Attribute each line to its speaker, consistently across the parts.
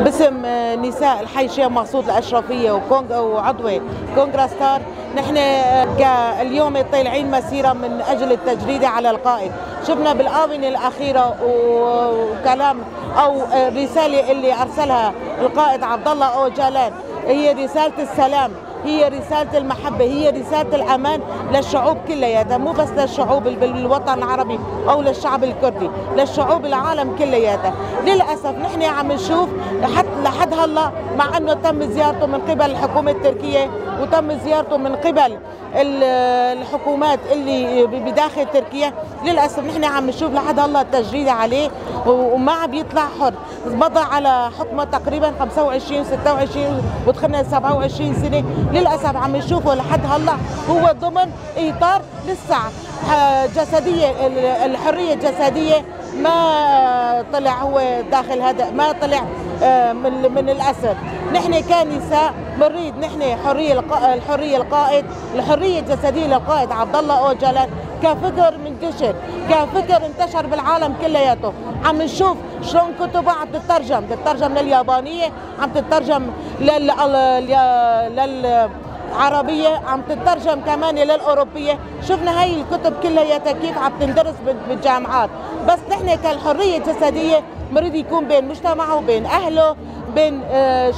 Speaker 1: باسم نساء الحي الشيخ مقصود الأشرفية وعضوة كونغرستار، نحن اليوم طالعين مسيرة من أجل التجريدة على القائد. شفنا بالآونة الأخيرة وكلام أو رسالة اللي أرسلها القائد عبد الله أوجالان هي رسالة السلام، هي رسالة المحبة، هي رسالة الأمان للشعوب كلياتها، مو بس للشعوب بالوطن العربي أو للشعب الكردي، للشعوب العالم كلياتها. للأسف نحن عم نشوف لحد هلا، مع أنه تم زيارته من قبل الحكومة التركية وتم زيارته من قبل الحكومات اللي بداخل تركيا، للأسف نحن عم نشوف لحد هلا التجريد عليه وما عم بيطلع حر. مضى على حكمه تقريبا 25 26 ودخلنا 27 سنة، للأسف عم نشوفه لحد هلا هو ضمن إطار لسه جسدية، الحرية الجسدية ما طلع هو داخل هذا، ما طلع من الأسر. نحن كنساء بنريد نحن الحرية القائد، الحرية الجسدية للقائد عبد الله أوجالان كفكر منتشر، كفكر انتشر بالعالم كلياته. عم نشوف شلون كتبه عم تترجم لليابانية، عم تترجم للعربية، عم تترجم كمان للأوروبية. شفنا هاي الكتب كلياتها كيف عم تندرس بالجامعات. بس نحن كالحرية الجسدية مريد يكون بين مجتمعه وبين أهله بين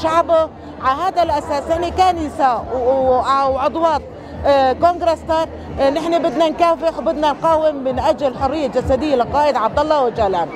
Speaker 1: شعبه. على هذا الأساس نحن كنساء وعضوات كونغرستار نحن بدنا نكافح وبدنا نقاوم من أجل الحرية الجسدية للقائد عبد الله أوجالان.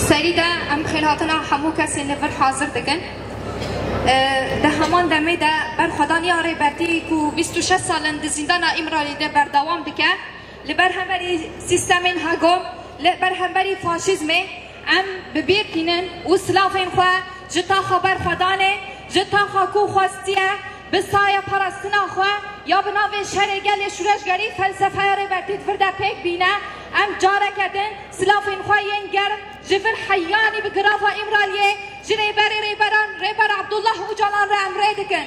Speaker 2: سریده ام خیلاتنا همو کسی نور حاضر دکن ده همان دمه ده بر خدانی آره بردی که 26 سالن ده زندان امرالی ده بردوام دکه لبر همبری سیستمین هاگم لبر همبری فاشیزمه ام ببیر کنن و سلافین خواه جتا خبر خدانه جتا خاکو خواستیه بسایه پرستنا خواه یا بناوی شرگل شورشگری فلسفه آره بردید فرده پیک بینه ام جاره کدن سلافین خواه ین گرم جفر حیانی بگرافا امرالیه جنه بری ریبران ریبر عبدالله اوجالان را امره دکن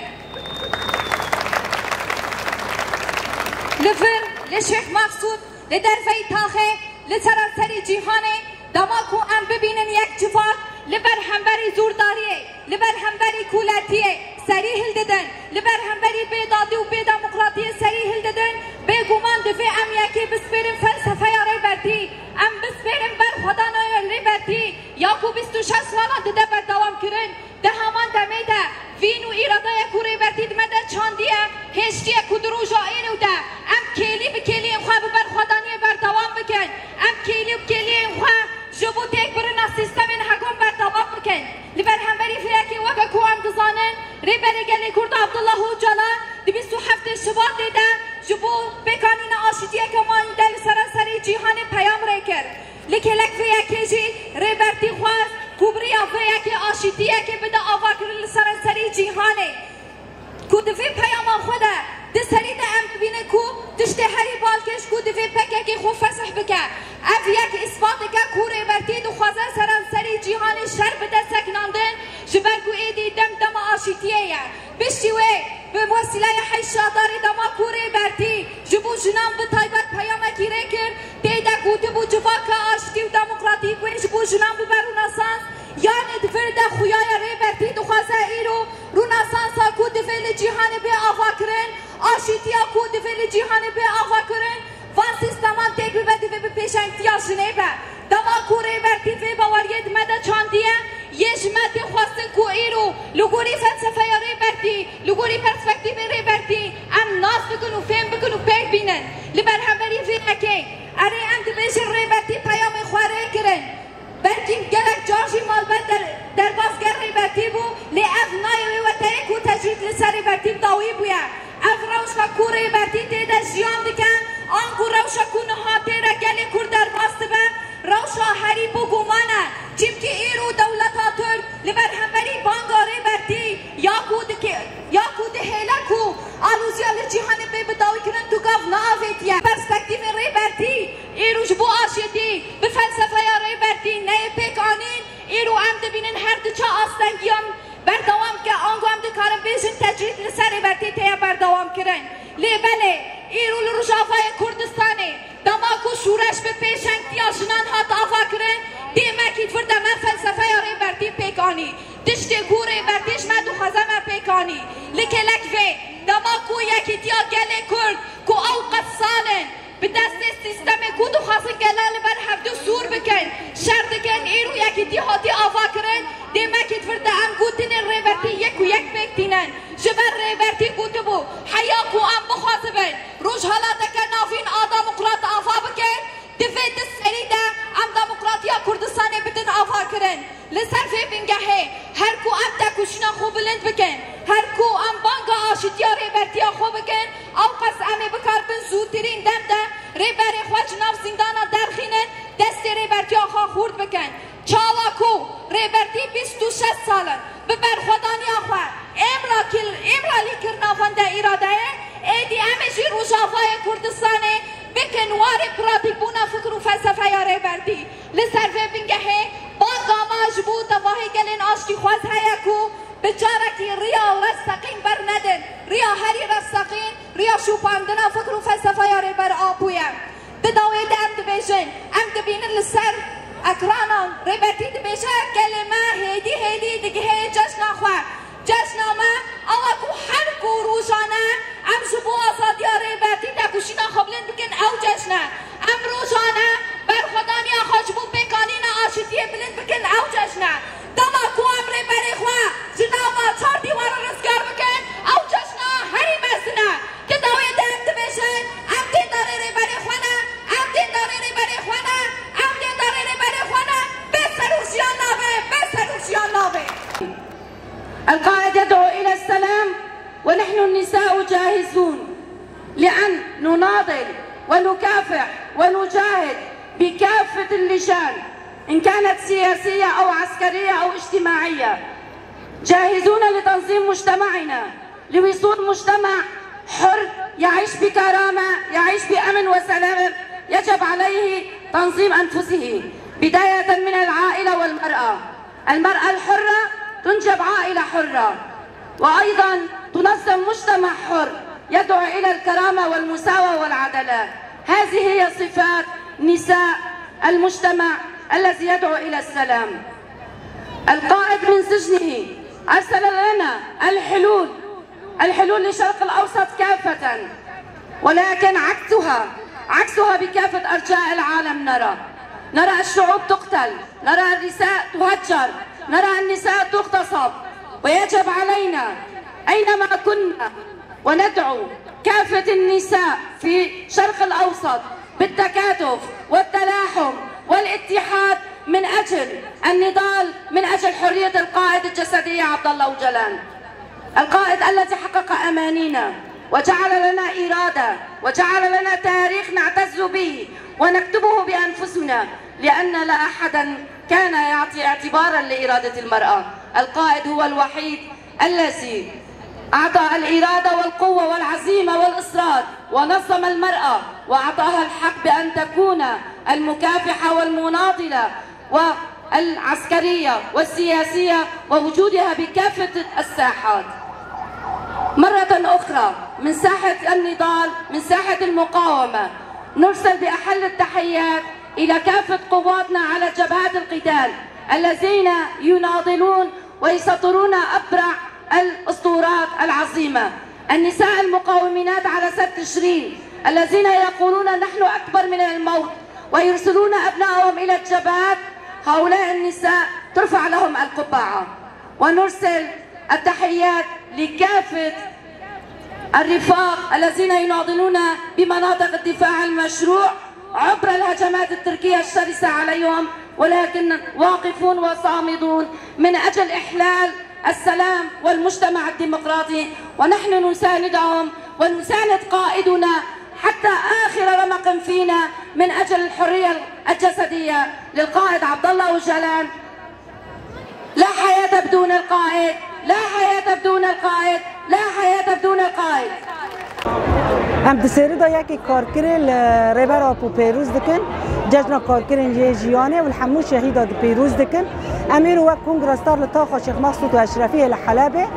Speaker 2: لفر لشیخ مقصود لدرفه تاخه لسراسری جیهانه دماکو ام ببینن یک جفاق لبر همبری زورداریه لبر همبری کولتیه سریح ددن لبر همبری بیدادی و بیدموکراتیه سریح ددن بگومان دفع ام یکی بسپرم فلسفه یاره بردی ام بسپرم بر خدا نایل بردی یا کو 26 سالا دده بر دوام کرن ده همان دمه ده وین و ایراده یکو ری بردی دمده چاندیه هشتیه کدرو جائرو ده ام کلی بکلی ام خواه بر خدانی بر دوام بکن ام کلی بکلی ام خواه جبو تک برنا سیستم حکم بر دوام بکن لبر همبری فیاکی وکا کو ام دزانن ری برگلی کرد عبدالله اوجالا 27 شباط ده جبو بکانین آشتیه کمان دل سراسری جیهان پیام ری کرد لکلک فیاکی جی ری برتی خواست کبریا فیاکی آشتیه که بده آوا کرد سراسری جیهانه کو دفی پیام خوده ده سری ده ام ببینه کو تشته هری بالکش کو دفی پکه که خو فسح بکه اف یک اثبات که کوره برتی دو خوازه سراسری جیهان شر بده سکناندن جبر کو ایدی دم آشتیه بشتیوه به وسیله حیشاداری دما کوره برتی جبو جنام به تایبت پیام کی ری کرد دیده گوته بو جواک آشتی و دموکراتی کوی جبو جنام به روناسانس یعنی دفر ده خویای ری برتی دو خوازه ایرو روناسانس ها کو دفر جیهان به آوا کرن آشتی ها کو دفر جیهان به آوا کرن وان سیستمان تک به دفر به پیشنگتی ها جنیبه دما کوره برتی فی باورید مده چاندیه یجمت خواستن کو ایرو لگوری فلسفه یا ری برتی لگوری پرسپکتیو ری برتی ام ناس بکن و فهم بکن و پیک بینن لبر همبری فیلکی اره ام دبیشن ری برتی پیام خواره کرن برکیم گلک جاشی مالبت در بازگر ری برتی بو لی اف نایوی و تایک و تجرید لسر ری برتی داوی بویا اف روشا کو ری برتی تیده جیان دکن آنگو روشا کو نها تیره گلی کور در باست به روشا هری بو گمانه چیم که ایرو دولت ها ترک لبر همبری بانگاره برتی یا کود هیلکو آلوزیال جیهان بی بداوی کرن تو گاف ناویتیه پرسپکتیو ری برتی ایرو جبو آشیدی به فلسفه ری برتی نه پیک آنین ایرو ام دبینن هر دچا آستنگیان بردوام که آنگو ام دکارم بیشن تجرید لسر برتی تیا بردوام کرن لی بله ایرو لرجافای کردستانه دماکو شورش به پیشنگتی آشنان هات آفا کرن دیمکی فرده من فلسفه ری برتی پیکانی دشتی کوره برتیش من دو خوزه من پیکانی لکلک وی دماکو یکی دیا گله کرد کو اوقات سالن به دست سیستم کو دو خوزه گلال بر هفته سور بکن شر دکن ایرو یکی دی هاتی آفا کرن دیمکی فرده ام گوتین ری برتی یک و یک پیکتینن جبر ری برتی گوته بو حیا کو ام بخواسه بین روش حالا دکن نافین آدموکرات آفا بکن دفعه سری ده ام دموکراتیا کردستان بدن آفا کرن لسر فی بینگهه هر کو ام تکوشنا خوب بلند بکن هر کو ام بانگا آشتیا ری برتیا خوب بکن او قص امی بکار بن زودترین دم ده ری بری خواه جناب زندانا درخینن دست ری برتیا خواه خورد بکن چالا کو ری برتی 26 سالن ببر خدانی خواه امرالی کرنافان ده ایراده ایدی امیشی روشافای کردستانه بکن واری پراتیک بونا فکر و فلسفه یاره بردی لسر فی بینگهه بانگا ماجبو تواهی گلین آشتی خواز هیکو بچارکی ریا رستقین بر ندن ریا هری رستقین ریا شوپاندنا فکر و فلسفه یاره بر آبویم دداوی ده ام دبیشن ام دبینن لسر اکرانان ریبرتی دبیشه کلمه هیدی دگه جشن خواه جشن ما اما کو هر کو روزانه ام شبو آزادی ریبرتی دکوشینا خبلن بکن او جشنه ام روزانه بر خدانی آخاجبو بکانین آشتیه بلند بکن او جشنه دما کو ام ریبری خواه جناما 4 دیوار رزگار بکن او جشنه هری مزنه که داوی دم دبیشه ام دین داره ریبری خوانه ام دین داره ریبری خوانه ام دین داره ریبری خوانه بسر روشی الرابع. القائد يدعو إلى السلام، ونحن النساء جاهزون لأن نناضل ونكافح ونجاهد بكافة اللجان إن كانت سياسية أو عسكرية أو اجتماعية. جاهزون لتنظيم مجتمعنا لوصول مجتمع حر يعيش بكرامة، يعيش بأمن وسلام. يجب عليه تنظيم أنفسه بداية من العائلة والمرأة. المرأة الحرة تنجب عائلة حرة، وأيضا تنظم مجتمع حر يدعو إلى الكرامة والمساواة والعدالة. هذه هي صفات نساء المجتمع الذي يدعو إلى السلام. القائد من سجنه أرسل لنا الحلول لشرق الأوسط كافة، ولكن عكسها بكافة أرجاء العالم. نرى الشعوب تقتل، نرى النساء تهجر، نرى النساء تغتصب، ويجب علينا أينما كنا وندعو كافة النساء في شرق الأوسط بالتكاتف والتلاحم والاتحاد من أجل النضال، من أجل حرية القائد الجسدية عبد الله أوجلان، القائد الذي حقق أمانينا وجعل لنا إرادة وجعل لنا تاريخ نعتز به ونكتبه بأنفسنا، لأن لا أحدا كان يعطي اعتبارا لإرادة المرأة. القائد هو الوحيد الذي أعطى الإرادة والقوة والعزيمة والإصرار، ونظم المرأة وأعطاها الحق بأن تكون المكافحة والمناضلة والعسكرية والسياسية ووجودها بكافة الساحات. مرة أخرى من ساحة النضال، من ساحة المقاومة، نرسل بأحل التحيات إلى كافة قواتنا على جبهات القتال الذين يناضلون ويسطرون أبرع الأسطورات العظيمة. النساء المقاومات على سد تشرين الذين يقولون نحن أكبر من الموت ويرسلون أبنائهم إلى الجبهات، هؤلاء النساء ترفع لهم القبعة. ونرسل التحيات لكافة الرفاق الذين يناضلون بمناطق الدفاع المشروع عبر الهجمات التركية الشرسة عليهم، ولكن واقفون وصامدون من أجل إحلال السلام والمجتمع الديمقراطي، ونحن نساندهم ونساند قائدنا حتى آخر رمق فينا من أجل الحرية الجسدية للقائد عبد الله أوجلان. لا حياة بدون القائد، لا حياة بدون القائد، لا حياة بدون القائد.
Speaker 3: ام دسیردا یکی کارکرل ریبر آپو پیروز دکن جشن کارکرین جیانه والحمو شهیدا پیروز دکن امیر و کنگرستار لطاقه شیخ مقصود و اشرفی الحلبه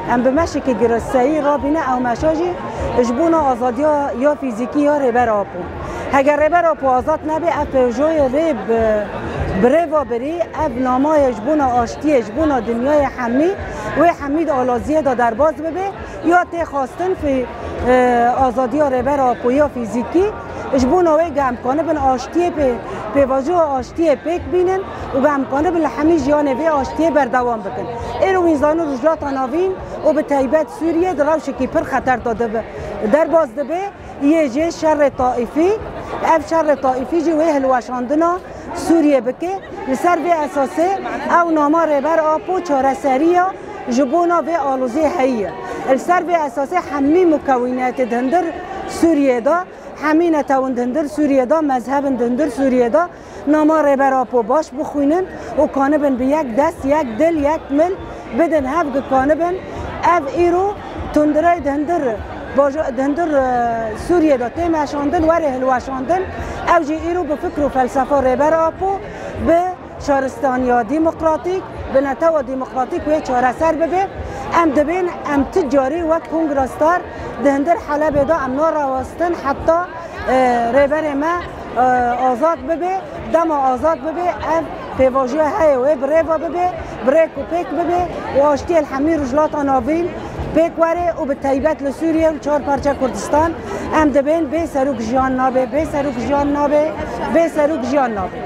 Speaker 3: ام بمشک گرسایی رابینه او مشاجی اجبونا آزادی یا فیزیکی یا ریبر آپو. اگر ریبر آپو آزاد نبه اف جوی ریب بریوا بری اف نامای اجبونا آشتی اجبونا دنیای حمی و حمید آلازیه دا در باز ببه یا تی خواستن فی آزادی ریبر آپو یا فیزیکی اجبونا وی گمکانه بن آشتی به واجه آشتی پیک بینن و گمکانه بن حمی جیانه وی آشتی بردوام بکن. ایرو وینزانو رجلات آناوین و به تایبت سوریه دراوش که پر خطر داده در باز دبه یه جه شر طائفی اف شر طائفی جی وی هلوشاندنا سوریه بکه لسر وی اساسه او ناما ریبر آپو چاره سریه جبونا وی آلوزی هیه السر وی اساسه حمی مکونات دهندر سوریه دا حمی نتاون دهندر سوریه دا مذهب دهندر سوریه دا ناما ریبر آپو باش بخوینن و کانبن به یک دست یک دل یک مل بدن هفگ کانبن اف ایرو تندره دهندر سوریه دا تیم شاندن وره هلوشاندن او جی ایرو به فکر و فلسفه ریبر آپو به شهرستانیا ديمقراطيك بنتاوى ديمقراطيك وهي چاره سر ببه ام دبين ام تجاري و کنگرستار دهندر حلبه دا ام نار راستن حتى ریبر ما آزاد ببه دم آزاد ببه ام پیواجه های و بریوا ببه بریک و پیک ببه و آشتی الحمی رجلات آناوین پیک وره و به تایبت لسوریه و چهار پرچه کردستان ام دبین به سروک جیان نابه به سروک جیان نابه به سروک جیان نابه